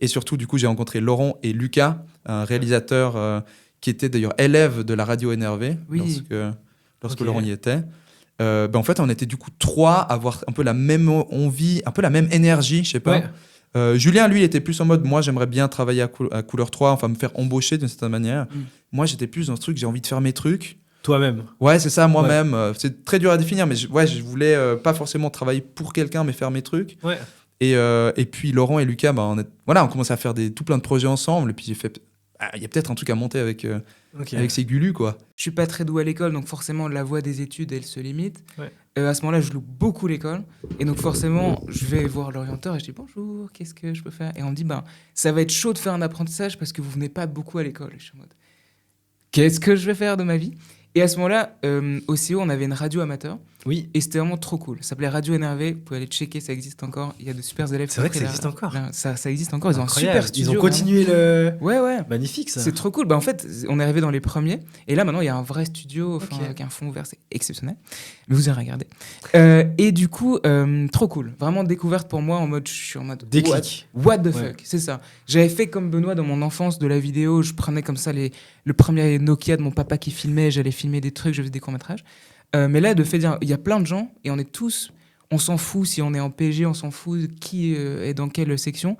Et surtout, du coup, j'ai rencontré Laurent et Lucas, un réalisateur qui était d'ailleurs élève de la radio NRV Oui. lorsque Ok. Laurent y était. En fait, on était du coup trois à avoir un peu la même envie, un peu la même énergie, je sais pas. Ouais. Julien, lui, il était plus en mode, moi, j'aimerais bien travailler à Couleur 3, enfin, me faire embaucher d'une certaine manière. Moi, j'étais plus dans ce truc, j'ai envie de faire mes trucs. Toi-même. Ouais, c'est ça, moi-même. C'est très dur à définir, mais je voulais pas forcément travailler pour quelqu'un, mais faire mes trucs. Ouais. Et puis Laurent et Lucas, on commençait à faire tout plein de projets ensemble. Et puis j'ai fait, il y a peut-être un truc à monter avec ces Gulus, quoi. Je suis pas très doué à l'école, donc forcément la voie des études elle se limite. Ouais. À ce moment-là, je loue beaucoup l'école, et donc forcément, je vais voir l'orienteur et je dis bonjour, qu'est-ce que je peux faire? Et on me dit ça va être chaud de faire un apprentissage parce que vous venez pas beaucoup à l'école. Et je suis en mode qu'est-ce que je vais faire de ma vie? Et à ce moment-là, au CO, on avait une radio amateur. Oui. Et c'était vraiment trop cool. Ça s'appelait Radio NRV. Vous pouvez aller checker, ça existe encore. Il y a de super élèves. C'est vrai que ça existe encore. Ça existe encore. Ils ont un Incroyable. super studio. Ils ont continué le. Ouais. Magnifique ça. C'est trop cool. En fait, on est arrivé dans les premiers. Et là, maintenant, il y a un vrai studio Ok. avec un fond ouvert. C'est exceptionnel. Mais vous irez regarder. Et du coup, trop cool. Vraiment découverte pour moi. Je suis en mode. Déclic. What the fuck. C'est ça. J'avais fait comme Benoît dans mon enfance de la vidéo. Je prenais comme ça le premier Nokia de mon papa qui filmait. J'allais filmer des trucs. Je faisais des courts-métrages. Mais là, de fait dire, il y a plein de gens et on s'en fout si on est en PG, on s'en fout qui est dans quelle section.